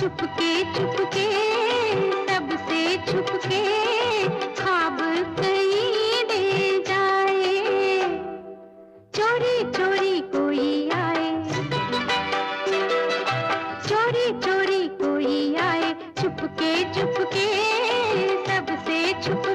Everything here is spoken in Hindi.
चुपके चुपके सबसे छुपके ख्वाब कहीं दे जाए, चोरी चोरी कोई आए, चोरी चोरी कोई आए, चुपके चुपके सबसे छुपके